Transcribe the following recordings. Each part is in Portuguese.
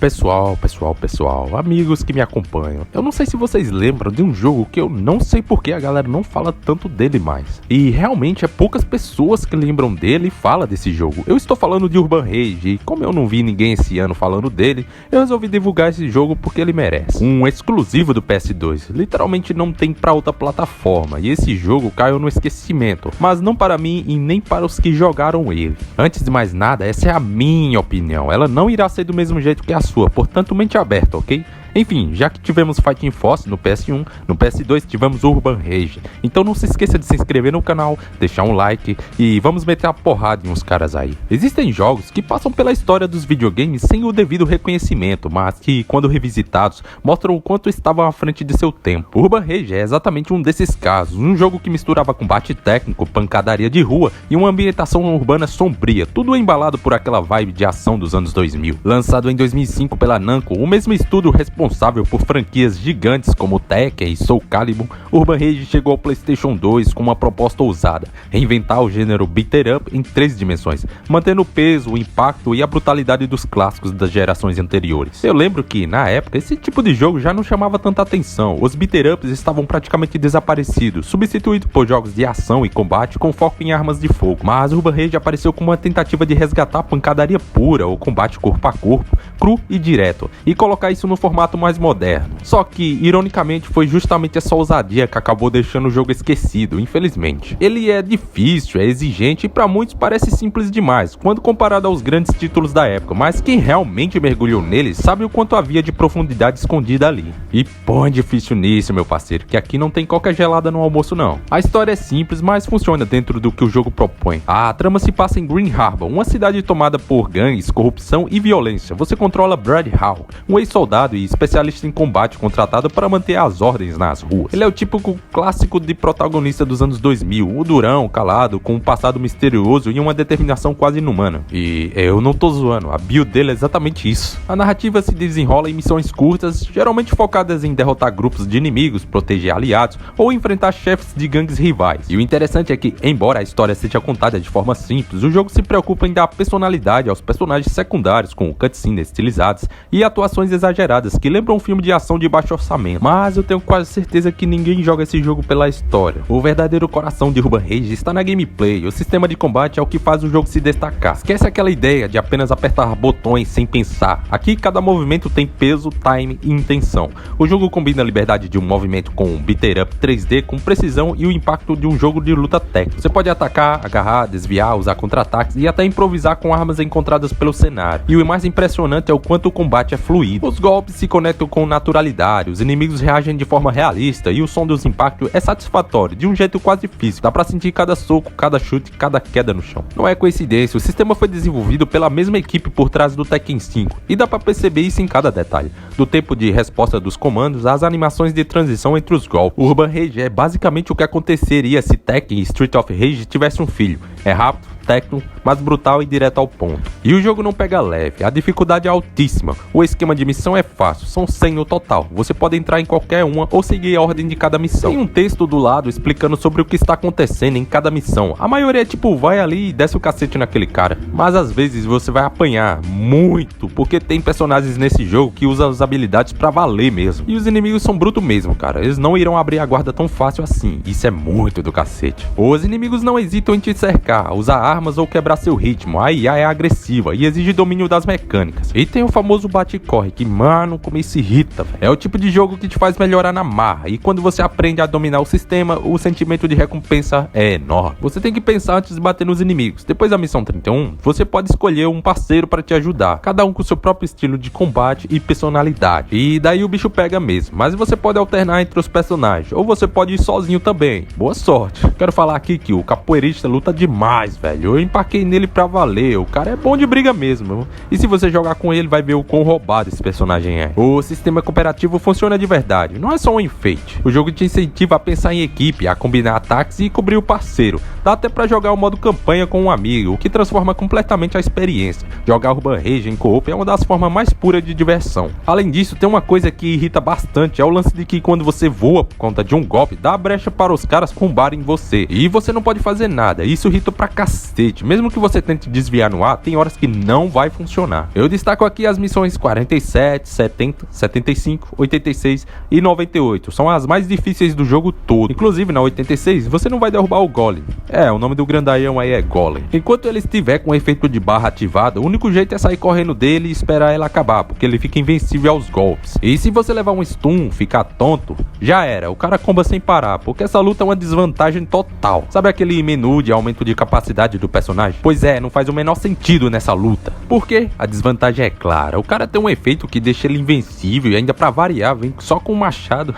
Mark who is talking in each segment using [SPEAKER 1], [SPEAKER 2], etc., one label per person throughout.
[SPEAKER 1] Pessoal, amigos que me acompanham, eu não sei se vocês lembram de um jogo que eu não sei porque a galera não fala tanto dele mais. E realmente é poucas pessoas que lembram dele e falam desse jogo. Eu estou falando de Urban Rage e como eu não vi ninguém esse ano falando dele, eu resolvi divulgar esse jogo porque ele merece. Um exclusivo do PS2, literalmente não tem pra outra plataforma e esse jogo caiu no esquecimento, mas não para mim e nem para os que jogaram ele. Antes de mais nada, essa é a minha opinião, ela não irá ser do mesmo jeito que a sua, portanto mente aberta, ok? Enfim, já que tivemos Fighting Force no PS1, no PS2 tivemos Urban Rage. Então não se esqueça de se inscrever no canal, deixar um like e vamos meter a porrada em uns caras aí. Existem jogos que passam pela história dos videogames sem o devido reconhecimento, mas que, quando revisitados, mostram o quanto estavam à frente de seu tempo. Urban Rage é exatamente um desses casos, um jogo que misturava combate técnico, pancadaria de rua e uma ambientação urbana sombria, tudo embalado por aquela vibe de ação dos anos 2000. Lançado em 2005 pela Namco, o mesmo estúdio responsável por franquias gigantes como Tekken e Soul Calibur, Urban Rage chegou ao PlayStation 2 com uma proposta ousada: reinventar o gênero beater up em 3 dimensões, mantendo o peso, o impacto e a brutalidade dos clássicos das gerações anteriores. Eu lembro que, na época, esse tipo de jogo já não chamava tanta atenção, os beater ups estavam praticamente desaparecidos, substituídos por jogos de ação e combate com foco em armas de fogo, mas Urban Rage apareceu como uma tentativa de resgatar a pancadaria pura, o combate corpo a corpo, cru e direto, e colocar isso no formato mais moderno. Só que, ironicamente, foi justamente essa ousadia que acabou deixando o jogo esquecido, infelizmente. Ele é difícil, é exigente e para muitos parece simples demais, quando comparado aos grandes títulos da época, mas quem realmente mergulhou nele sabe o quanto havia de profundidade escondida ali. E põe difícil nisso, meu parceiro, que aqui não tem qualquer gelada no almoço não. A história é simples, mas funciona dentro do que o jogo propõe. A trama se passa em Green Harbor, uma cidade tomada por gangues, corrupção e violência. Você controla Brad Hall, um ex-soldado e especialista em combate contratado para manter as ordens nas ruas. Ele é o típico clássico de protagonista dos anos 2000, o durão, calado, com um passado misterioso e uma determinação quase inumana. E eu não tô zoando, a build dele é exatamente isso. A narrativa se desenrola em missões curtas, geralmente focadas em derrotar grupos de inimigos, proteger aliados ou enfrentar chefes de gangues rivais. E o interessante é que, embora a história seja contada de forma simples, o jogo se preocupa em dar personalidade aos personagens secundários, com cutscenes estilizadas e atuações exageradas que lembram um filme de ação de baixo orçamento. Mas eu tenho quase certeza que ninguém joga esse jogo pela história. O verdadeiro coração de Urban Rage está na gameplay. O sistema de combate é o que faz o jogo se destacar. Esquece aquela ideia de apenas apertar botões sem pensar. Aqui cada movimento tem peso, time e intenção. O jogo combina a liberdade de um movimento com um beater up 3D com precisão e o impacto de um jogo de luta técnica. Você pode atacar, agarrar, desviar, usar contra-ataques e até improvisar com armas encontradas pelo cenário. E o mais impressionante é o quanto o combate é fluido. Os golpes se conectam com naturalidade, os inimigos reagem de forma realista e o som dos impactos é satisfatório, de um jeito quase físico. Dá pra sentir cada soco, cada chute, cada queda no chão. Não é coincidência, o sistema foi desenvolvido pela mesma equipe por trás do Tekken 5 e dá pra perceber isso em cada detalhe, do tempo de resposta dos comandos às animações de transição entre os golpes. O Urban Rage é basicamente o que aconteceria se Tekken e Street of Rage tivessem um filho. É rápido, técnico, mais brutal e direto ao ponto. E o jogo não pega leve, a dificuldade é altíssima, o esquema de missão é fácil, são 100 no total, você pode entrar em qualquer uma ou seguir a ordem de cada missão. Tem um texto do lado explicando sobre o que está acontecendo em cada missão, a maioria é tipo, vai ali e desce o cacete naquele cara, mas às vezes você vai apanhar muito, porque tem personagens nesse jogo que usam as habilidades pra valer mesmo, e os inimigos são brutos mesmo, cara, eles não irão abrir a guarda tão fácil assim, isso é muito do cacete. Os inimigos não hesitam em te cercar, usar armas ou quebrar seu ritmo, a IA é agressiva e exige domínio das mecânicas. E tem o famoso bate-corre, que mano, como isso irrita, véio. É o tipo de jogo que te faz melhorar na marra, e quando você aprende a dominar o sistema, o sentimento de recompensa é enorme. Você tem que pensar antes de bater nos inimigos. Depois da missão 31, você pode escolher um parceiro para te ajudar, cada um com seu próprio estilo de combate e personalidade. E daí o bicho pega mesmo, mas você pode alternar entre os personagens, ou você pode ir sozinho também. Boa sorte. Quero falar aqui que o capoeirista luta demais, velho. Eu empaquei nele pra valer, o cara é bom de briga mesmo. E se você jogar com ele, vai ver o quão roubado esse personagem é. O sistema cooperativo funciona de verdade, não é só um enfeite. O jogo te incentiva a pensar em equipe, a combinar ataques e cobrir o parceiro. Dá até pra jogar o modo campanha com um amigo, o que transforma completamente a experiência. Jogar Urban Rage em co-op é uma das formas mais puras de diversão. Além disso, tem uma coisa que irrita bastante, é o lance de que quando você voa por conta de um golpe, dá brecha para os caras combarem você. E você não pode fazer nada, isso irrita pra cacete. cacete. Mesmo que você tente desviar no ar, tem horas que não vai funcionar. Eu destaco aqui as missões 47, 70, 75, 86 e 98. São as mais difíceis do jogo todo. Inclusive, na 86, você não vai derrubar o Golem. O nome do grandaião aí é Golem. Enquanto ele estiver com o efeito de barra ativado, o único jeito é sair correndo dele e esperar ela acabar, porque ele fica invencível aos golpes. E se você levar um stun, ficar tonto, já era. O cara comba sem parar, porque essa luta é uma desvantagem total. Sabe aquele menu de aumento de capacidade do personagem? Pois é, não faz o menor sentido nessa luta. Por quê? A desvantagem é clara. O cara tem um efeito que deixa ele invencível e ainda pra variar, vem só com um machado.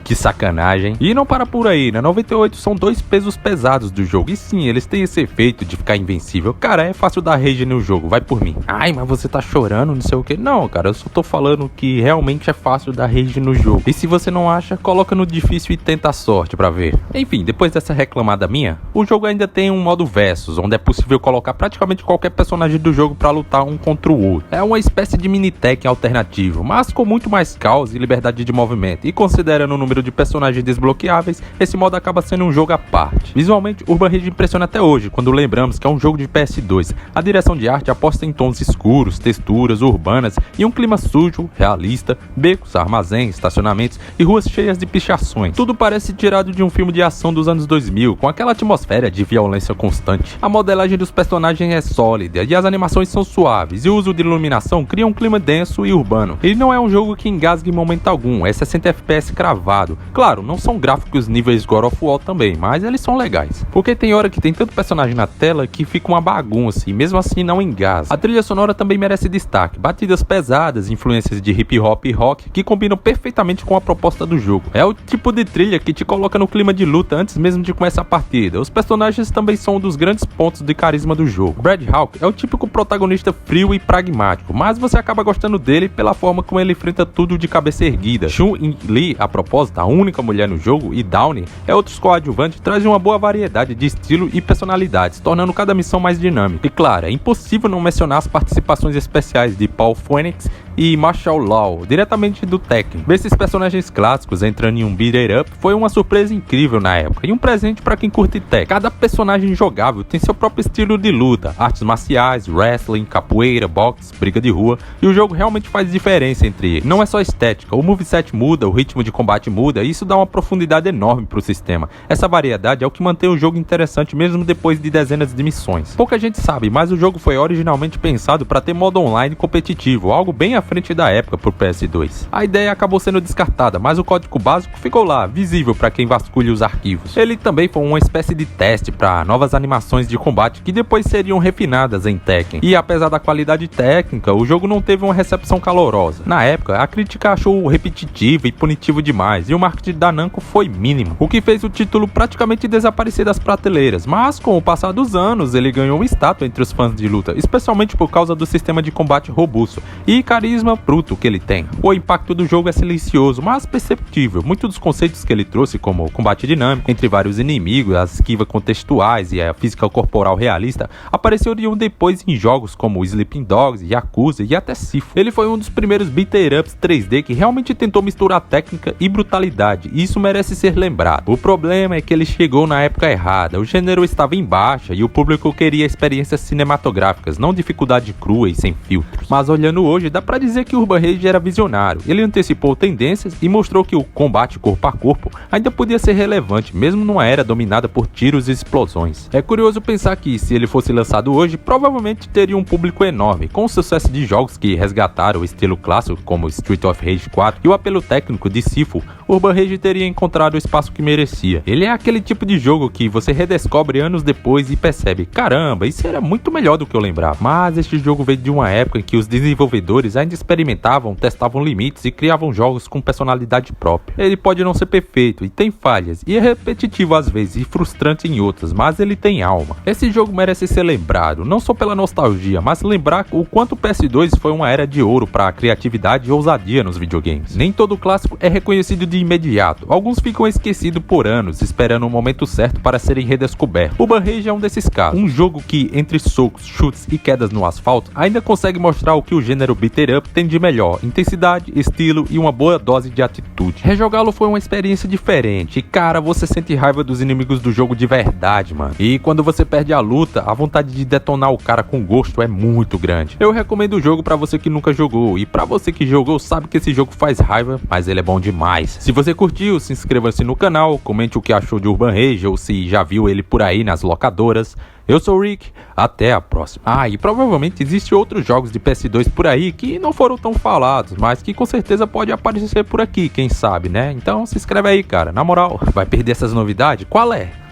[SPEAKER 1] Que sacanagem. E não para por aí, né? 98 são dois pesos pesados do jogo. E sim, eles têm esse efeito de ficar invencível. Cara, é fácil dar rage no jogo, vai por mim. Ai, mas você tá chorando, não sei o que. Não, cara, eu só tô falando que realmente é fácil dar rage no jogo. E se você não acha, coloca no difícil e tenta a sorte pra ver. Enfim, depois dessa reclamada minha, o jogo ainda tem um modo versus, onde é possível colocar praticamente qualquer personagem do jogo pra lutar um contra o outro. É uma espécie de mini-tech alternativo, mas com muito mais caos e liberdade de movimento. E considerando o número de personagens desbloqueáveis, esse modo acaba sendo um jogo à parte. Visualmente, Urban Rage impressiona até hoje, quando lembramos que é um jogo de PS2. A direção de arte aposta em tons escuros, texturas urbanas e um clima sujo, realista, becos, armazéns, estacionamentos e ruas cheias de pichações. Tudo parece tirado de um filme de ação dos anos 2000, com aquela atmosfera de violência constante. A modelagem dos personagens é sólida e as animações são suaves, e o uso de iluminação cria um clima denso e urbano. Ele não é um jogo que engasgue em momento algum, é 60 FPS cravado. Claro, não são gráficos níveis God of War também, mas eles são legais. Porque tem hora que tem tanto personagem na tela que fica uma bagunça e mesmo assim não engasa. A trilha sonora também merece destaque, batidas pesadas, influências de hip hop e rock que combinam perfeitamente com a proposta do jogo. É o tipo de trilha que te coloca no clima de luta antes mesmo de começar a partida. Os personagens também são um dos grandes pontos de carisma do jogo. Brad Hawk é o típico protagonista frio e pragmático, mas você acaba gostando dele pela forma como ele enfrenta tudo de cabeça erguida. Chun Li, a propósito, a única mulher no jogo, e Downey é outros coadjuvantes, trazem uma boa variedade de estilo e personalidades, tornando cada missão mais dinâmica. E claro, é impossível não mencionar as participações especiais de Paul Phoenix e Marshall Law, diretamente do Tekken. Ver esses personagens clássicos entrando em um beat 'em up foi uma surpresa incrível na época, e um presente para quem curte Tekken. Cada personagem jogável tem seu próprio estilo de luta, artes marciais, wrestling, capoeira, boxe, briga de rua, e o jogo realmente faz diferença entre eles. Não é só estética, o moveset muda, o ritmo de combate muda, e isso dá uma profundidade enorme pro sistema. Essa variedade é o que mantém o jogo interessante mesmo depois de dezenas de missões. Pouca gente sabe, mas o jogo foi originalmente pensado para ter modo online competitivo, algo bem à frente da época pro PS2. A ideia acabou sendo descartada, mas o código básico ficou lá, visível para quem vasculha os arquivos. Ele também foi uma espécie de teste para novas animações de combate que depois seriam refinadas em Tekken. E apesar da qualidade técnica, o jogo não teve uma recepção calorosa. Na época, a crítica achou repetitivo e punitivo demais, e o marketing da Namco foi mínimo, o que fez o título praticamente desaparecer das prateleiras. Mas com o passar dos anos, ele ganhou um status entre os fãs de luta, especialmente por causa do sistema de combate robusto e carisma bruto que ele tem. O impacto do jogo é silencioso, mas perceptível. Muitos dos conceitos que ele trouxe, como o combate dinâmico entre vários inimigos, as esquivas contextuais e a física corporal realista, apareceriam depois em jogos como Sleeping Dogs, Yakuza e até Sifu. Ele foi um dos primeiros beat-em-ups 3D que realmente tentou misturar técnica e brutalidade, e isso merece ser lembrado. O problema é que ele chegou na época errada, o gênero estava em baixa e o público queria experiências cinematográficas, não dificuldade crua e sem filtros. Mas olhando hoje, dá pra dizer que Urban Rage era visionário. Ele antecipou tendências e mostrou que o combate corpo a corpo ainda podia ser relevante, mesmo numa era dominada por tiros e explosões. É curioso pensar que, se ele fosse lançado hoje, provavelmente teria um público enorme. Com o sucesso de jogos que resgataram o estilo clássico, como Street of Rage 4 e o apelo técnico de Sifu, Urban Rage teria encontrado o espaço que merecia. Ele é aquele tipo de jogo que você redescobre anos depois e percebe, caramba, isso era muito melhor do que eu lembrava. Mas este jogo veio de uma época em que os desenvolvedores ainda experimentavam, testavam limites e criavam jogos com personalidade própria. Ele pode não ser perfeito e tem falhas, e é repetitivo às vezes e frustrante em outras, mas ele tem alma. Esse jogo merece ser lembrado, não só pela nostalgia, mas lembrar o quanto o PS2 foi uma era de ouro para a criatividade e ousadia nos videogames. Nem todo clássico é reconhecido de imediato, alguns ficam esquecidos por anos, esperando o momento certo para serem redescobertos. Urban Rage é um desses casos, um jogo que, entre socos, chutes e quedas no asfalto, ainda consegue mostrar o que o gênero beat 'em up tem de melhor: intensidade, estilo e uma boa dose de atitude. Rejogá-lo foi uma experiência diferente e, cara, você sente raiva dos inimigos do jogo de verdade, mano. E quando você perde a luta, a vontade de detonar o cara com gosto é muito grande. Eu recomendo o jogo pra você que nunca jogou, e pra você que jogou sabe que esse jogo faz raiva, mas ele é bom demais. Se você curtiu, se inscreva-se no canal, comente o que achou de Urban Rage ou se já viu ele por aí nas locadoras. Eu sou o Rick, até a próxima. E provavelmente existem outros jogos de PS2 por aí que não foram tão falados, mas que com certeza pode aparecer por aqui, quem sabe, né? Então se inscreve aí, cara. Na moral, vai perder essas novidades? Qual é?